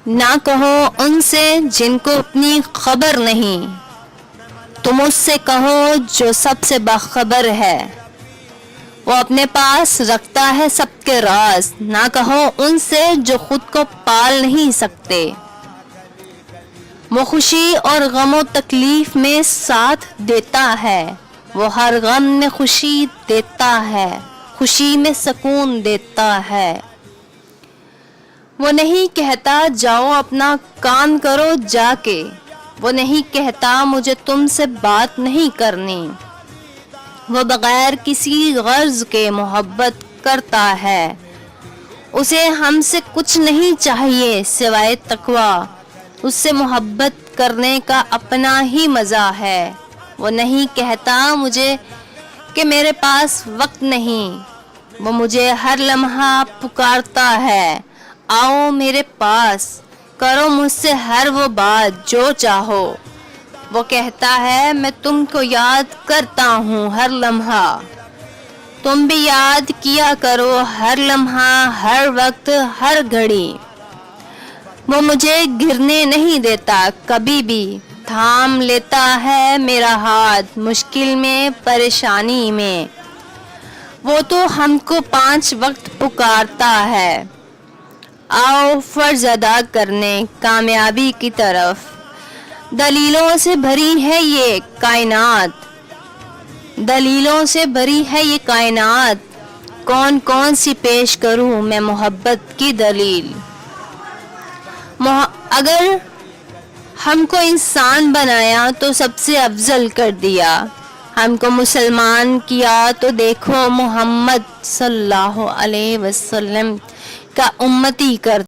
نہ کہو ان سے جن کو اپنی خبر نہیں، تم اس سے کہو جو سب سے باخبر ہے، وہ اپنے پاس رکھتا ہے سب کے راز۔ نہ کہو ان سے جو خود کو پال نہیں سکتے، وہ خوشی اور غم و تکلیف میں ساتھ دیتا ہے، وہ ہر غم میں خوشی دیتا ہے، خوشی میں سکون دیتا ہے۔ وہ نہیں کہتا جاؤ اپنا کام کرو جا کے، وہ نہیں کہتا مجھے تم سے بات نہیں کرنی، وہ بغیر کسی غرض کے محبت کرتا ہے، اسے ہم سے کچھ نہیں چاہیے سوائے تقویٰ، اس سے محبت کرنے کا اپنا ہی مزہ ہے۔ وہ نہیں کہتا مجھے کہ میرے پاس وقت نہیں، وہ مجھے ہر لمحہ پکارتا ہے، آؤ میرے پاس، کرو مجھ سے ہر وہ بات جو چاہو۔ وہ کہتا ہے میں تم کو یاد کرتا ہوں ہر لمحہ، تم بھی یاد کیا کرو ہر لمحہ، ہر وقت، ہر گھڑی۔ وہ مجھے گرنے نہیں دیتا کبھی بھی، تھام لیتا ہے میرا ہاتھ مشکل میں، پریشانی میں۔ وہ تو ہم کو 5 وقت پکارتا ہے، آؤ فرض ادا کرنے کامیابی کی طرف۔ دلیلوں سے بھری ہے یہ کائنات، دلیلوں سے بھری ہے یہ کائنات، کون کون سی پیش کروں میں محبت کی دلیل۔ اگر ہم کو انسان بنایا تو سب سے افضل کر دیا، ہم کو مسلمان کیا تو دیکھو محمد صلی اللہ علیہ وسلم کا امتی کر